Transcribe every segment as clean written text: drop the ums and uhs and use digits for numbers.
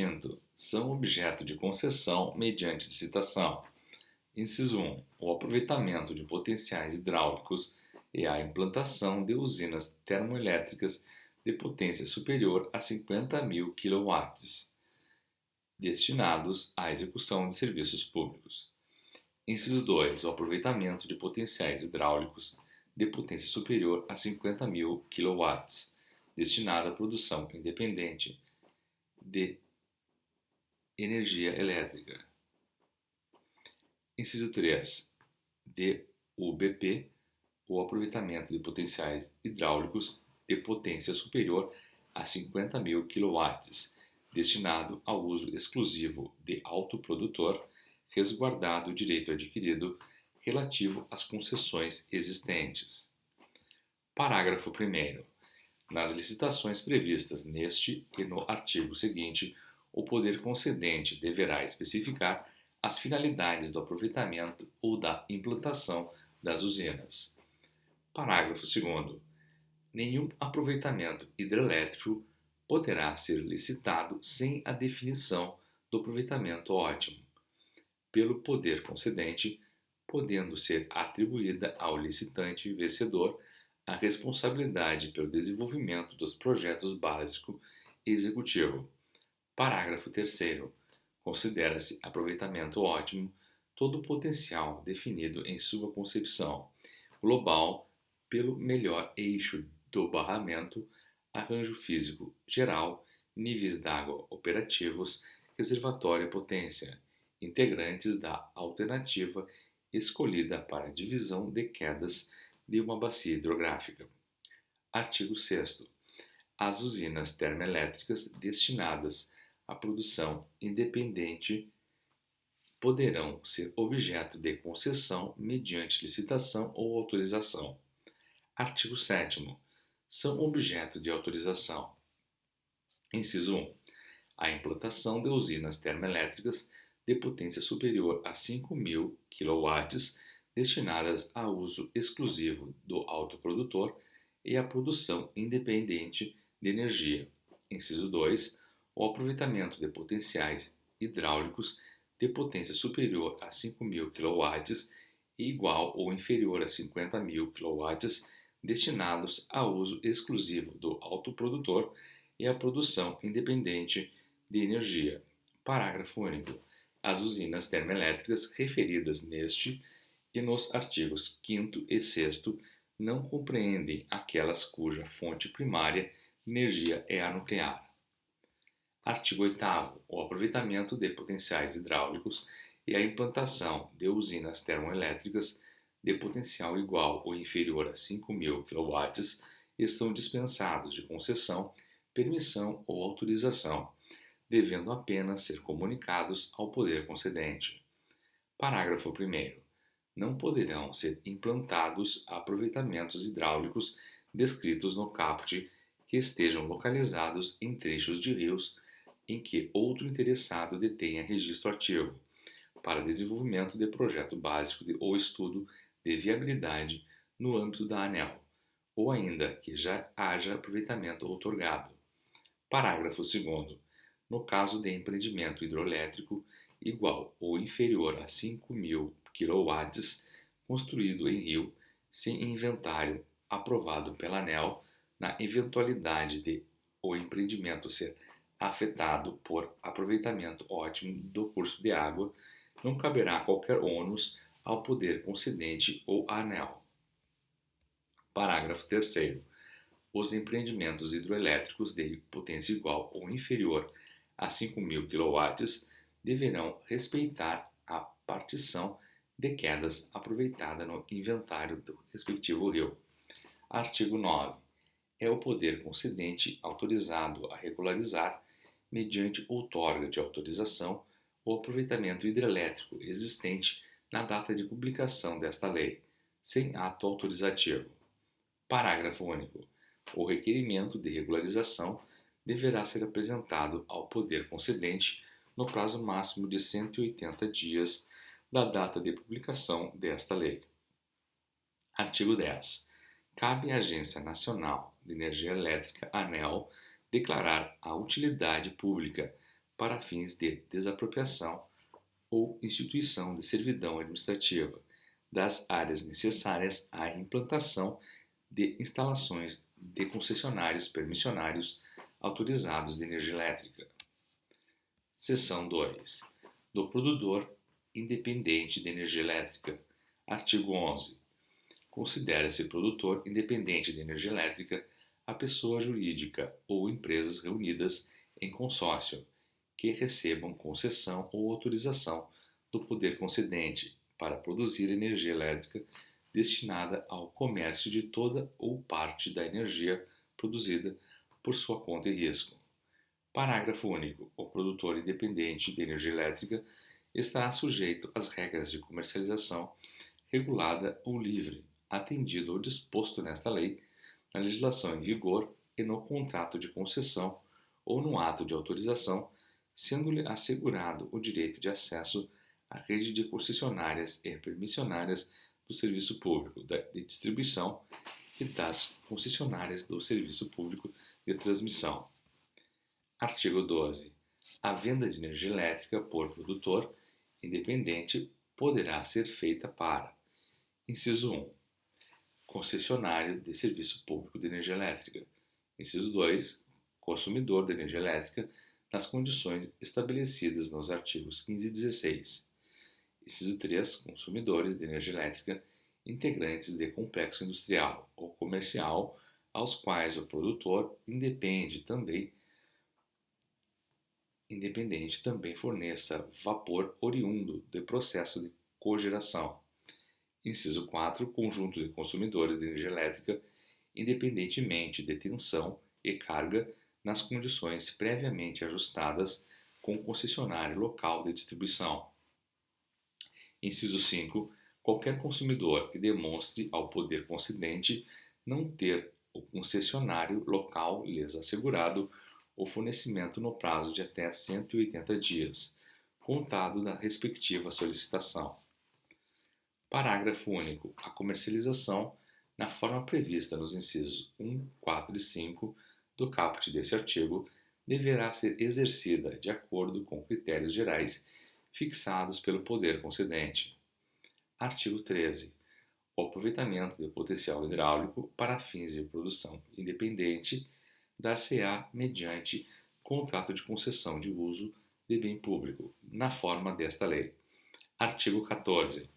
Quinto, são objeto de concessão mediante licitação. Inciso 1. O aproveitamento de potenciais hidráulicos e a implantação de usinas termoelétricas de potência superior a 50.000 kW, destinados à execução de serviços públicos. Inciso 2. O aproveitamento de potenciais hidráulicos de potência superior a 50.000 kW, destinado à produção independente de energia elétrica. Inciso 3. DUBP, o aproveitamento de potenciais hidráulicos de potência superior a 50.000 kW, destinado ao uso exclusivo de autoprodutor, resguardado o direito adquirido relativo às concessões existentes. Parágrafo 1º. Nas licitações previstas neste e no artigo seguinte, o poder concedente deverá especificar as finalidades do aproveitamento ou da implantação das usinas. Parágrafo 2º. Nenhum aproveitamento hidrelétrico poderá ser licitado sem a definição do aproveitamento ótimo pelo poder concedente, podendo ser atribuída ao licitante vencedor a responsabilidade pelo desenvolvimento dos projetos básico e executivo. Parágrafo 3º. Considera-se aproveitamento ótimo todo o potencial definido em sua concepção global pelo melhor eixo do barramento, arranjo físico geral, níveis d'água operativos, reservatório e potência, integrantes da alternativa escolhida para a divisão de quedas de uma bacia hidrográfica. Artigo 6º. As usinas termoelétricas destinadas à produção independente poderão ser objeto de concessão mediante licitação ou autorização. Artigo 7º. São objeto de autorização. Inciso 1. A implantação de usinas termoelétricas de potência superior a 5.000 kW, destinadas a uso exclusivo do autoprodutor e à produção independente de energia. Inciso 2. O aproveitamento de potenciais hidráulicos de potência superior a 5.000 kW e igual ou inferior a 50.000 kW, destinados a uso exclusivo do autoprodutor e à produção independente de energia. Parágrafo único. As usinas termoelétricas referidas neste e nos artigos 5º e 6º não compreendem aquelas cuja fonte primária de energia é a nuclear. Artigo 8º. O aproveitamento de potenciais hidráulicos e a implantação de usinas termoelétricas de potencial igual ou inferior a 5.000 kW estão dispensados de concessão, permissão ou autorização, devendo apenas ser comunicados ao poder concedente. Parágrafo 1º. Não poderão ser implantados aproveitamentos hidráulicos descritos no caput que estejam localizados em trechos de rios em que outro interessado detenha registro ativo, para desenvolvimento de projeto básico ou estudo de viabilidade no âmbito da ANEEL, ou ainda que já haja aproveitamento outorgado. Parágrafo 2º. No caso de empreendimento hidroelétrico igual ou inferior a 5.000 kW, construído em rio, sem inventário aprovado pela ANEEL, na eventualidade de o empreendimento ser afetado por aproveitamento ótimo do curso de água, não caberá qualquer ônus ao poder concedente ou à ANEEL. Parágrafo 3º. Os empreendimentos hidroelétricos de potência igual ou inferior a 5.000 kW deverão respeitar a partição de quedas aproveitada no inventário do respectivo rio. Artigo 9. É o poder concedente autorizado a regularizar, mediante outorga de autorização, o aproveitamento hidrelétrico existente na data de publicação desta lei, sem ato autorizativo. Parágrafo único. O requerimento de regularização deverá ser apresentado ao poder concedente no prazo máximo de 180 dias da data de publicação desta lei. Artigo 10. Cabe à Agência Nacional de Energia Elétrica, ANEEL, declarar a utilidade pública para fins de desapropriação ou instituição de servidão administrativa das áreas necessárias à implantação de instalações de concessionários permissionários autorizados de energia elétrica. Seção 2. Do produtor independente de energia elétrica. Artigo 11. Considera-se produtor independente de energia elétrica a pessoa jurídica ou empresas reunidas em consórcio que recebam concessão ou autorização do poder concedente para produzir energia elétrica destinada ao comércio de toda ou parte da energia produzida por sua conta e risco. Parágrafo único. O produtor independente de energia elétrica estará sujeito às regras de comercialização regulada ou livre, atendido ao disposto nesta lei, na legislação em vigor e no contrato de concessão ou no ato de autorização, sendo-lhe assegurado o direito de acesso à rede de concessionárias e permissionárias do serviço público de distribuição e das concessionárias do serviço público de transmissão. Artigo 12. A venda de energia elétrica por produtor independente poderá ser feita para: inciso 1. Concessionário de serviço público de energia elétrica. Inciso 2. Consumidor de energia elétrica nas condições estabelecidas nos artigos 15 e 16. Inciso 3. Consumidores de energia elétrica integrantes de complexo industrial ou comercial aos quais o produtor independente também forneça vapor oriundo de processo de cogeração. Inciso 4. Conjunto de consumidores de energia elétrica independentemente de tensão e carga nas condições previamente ajustadas com o concessionário local de distribuição. Inciso 5. Qualquer consumidor que demonstre ao poder concedente não ter o concessionário local lhes assegurado o fornecimento no prazo de até 180 dias, contado da respectiva solicitação. Parágrafo único. A comercialização, na forma prevista nos incisos 1, 4 e 5 do caput deste artigo, deverá ser exercida de acordo com critérios gerais fixados pelo poder concedente. Artigo 13. O aproveitamento do potencial hidráulico para fins de produção independente dar-se-á mediante contrato de concessão de uso de bem público, na forma desta lei. Artigo 14.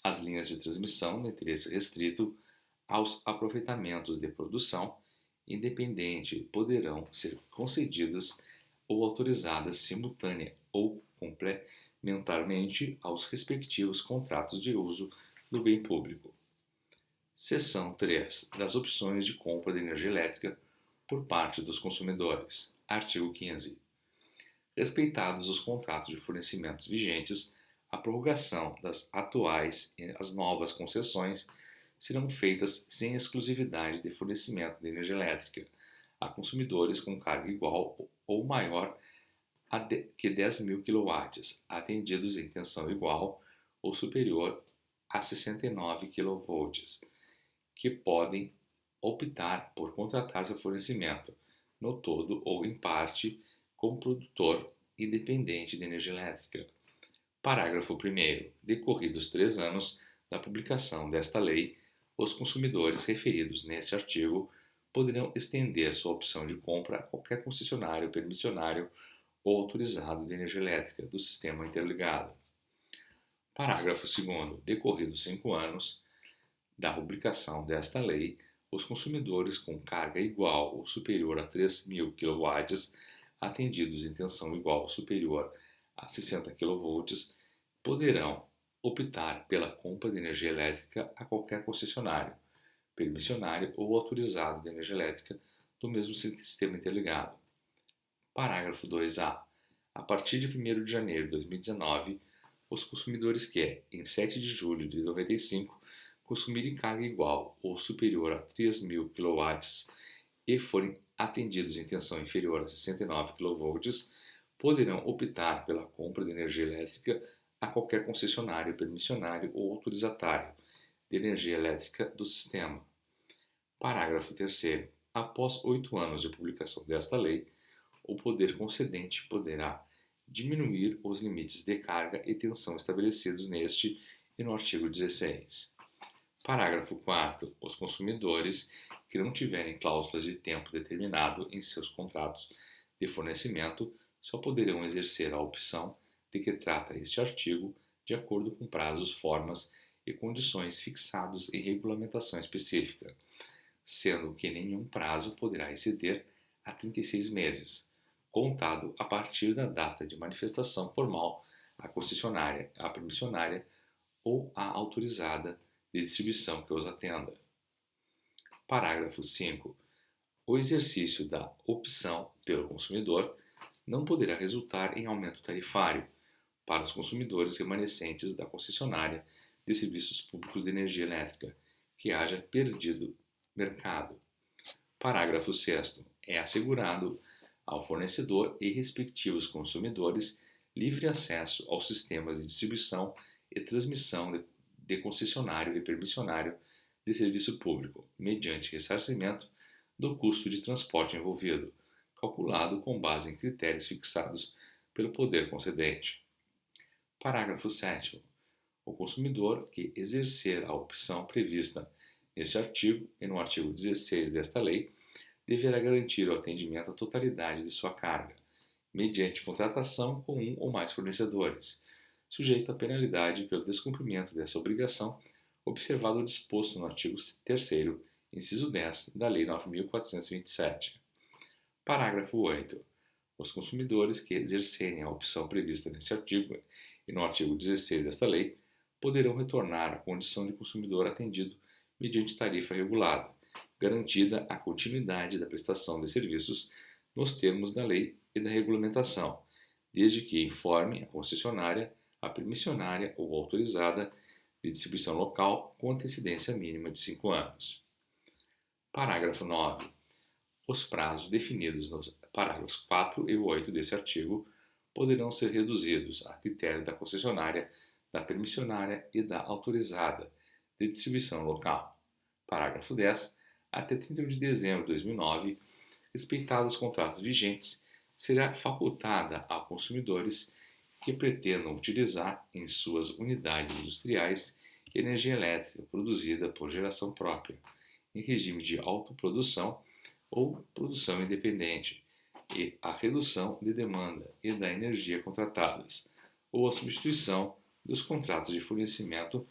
As linhas de transmissão de interesse restrito aos aproveitamentos de produção independente poderão ser concedidas ou autorizadas simultânea ou complementarmente aos respectivos contratos de uso do bem público. Seção 3. Das opções de compra de energia elétrica por parte dos consumidores. Artigo 15. Respeitados os contratos de fornecimento vigentes, a prorrogação das atuais e as novas concessões serão feitas sem exclusividade de fornecimento de energia elétrica a consumidores com carga igual ou maior que 10.000 kW, atendidos em tensão igual ou superior a 69 kV, que podem optar por contratar seu fornecimento, no todo ou em parte, como produtor independente de energia elétrica. Parágrafo 1º. Decorridos 3 anos da publicação desta lei, os consumidores referidos neste artigo poderão estender sua opção de compra a qualquer concessionário, permissionário ou autorizado de energia elétrica do sistema interligado. Parágrafo 2º. Decorridos 5 anos da publicação desta lei, os consumidores com carga igual ou superior a 3.000 kW, atendidos em tensão igual ou superior a 60 kV, poderão optar pela compra de energia elétrica a qualquer concessionário, permissionário ou autorizado de energia elétrica do mesmo sistema interligado. Parágrafo 2a. A partir de 1º de janeiro de 2019, os consumidores que, em 7 de julho de 95, consumirem carga igual ou superior a 3.000 kW e forem atendidos em tensão inferior a 69 kV, poderão optar pela compra de energia elétrica a qualquer concessionário, permissionário ou autorizatário de energia elétrica do sistema. Parágrafo 3º. Após 8 anos de publicação desta lei, o poder concedente poderá diminuir os limites de carga e tensão estabelecidos neste e no artigo 16. Parágrafo 4º. Os consumidores que não tiverem cláusulas de tempo determinado em seus contratos de fornecimento só poderão exercer a opção de que trata este artigo de acordo com prazos, formas e condições fixados em regulamentação específica, sendo que nenhum prazo poderá exceder a 36 meses, contado a partir da data de manifestação formal à concessionária, à permissionária ou à autorizada de distribuição que os atenda. Parágrafo 5º. O exercício da opção pelo consumidor não poderá resultar em aumento tarifário para os consumidores remanescentes da concessionária de serviços públicos de energia elétrica que haja perdido mercado. Parágrafo 6º. É assegurado ao fornecedor e respectivos consumidores livre acesso aos sistemas de distribuição e transmissão de concessionário e permissionário de serviço público, mediante ressarcimento do custo de transporte envolvido, calculado com base em critérios fixados pelo poder concedente. Parágrafo 7º. O consumidor que exercer a opção prevista neste artigo e no artigo 16 desta lei deverá garantir o atendimento à totalidade de sua carga, mediante contratação com um ou mais fornecedores, sujeito à penalidade pelo descumprimento dessa obrigação, observado o disposto no artigo 3º, inciso 10 da Lei 9.427. Parágrafo 8º. Os consumidores que exercerem a opção prevista neste artigo e no artigo 16 desta lei poderão retornar à condição de consumidor atendido mediante tarifa regulada, garantida a continuidade da prestação de serviços nos termos da lei e da regulamentação, desde que informe a concessionária, a permissionária ou autorizada de distribuição local com antecedência mínima de 5 anos. Parágrafo 9º. Os prazos definidos nos parágrafos 4 e 8 desse artigo poderão ser reduzidos a critério da concessionária, da permissionária e da autorizada de distribuição local. Parágrafo 10. Até 31 de dezembro de 2009, respeitados os contratos vigentes, será facultada a consumidores que pretendam utilizar em suas unidades industriais energia elétrica produzida por geração própria, em regime de autoprodução ou produção independente, e a redução de demanda e da energia contratadas, ou a substituição dos contratos de fornecimento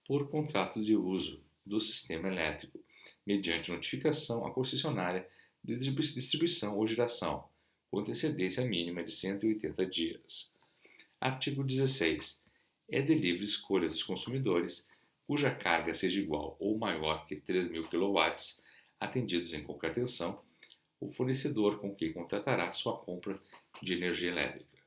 por contratos de uso do sistema elétrico, mediante notificação à concessionária de distribuição ou geração, com antecedência mínima de 180 dias. Artigo 16. É de livre escolha dos consumidores, cuja carga seja igual ou maior que 3.000 kW, atendidos em qualquer tensão, o fornecedor com quem contratará sua compra de energia elétrica.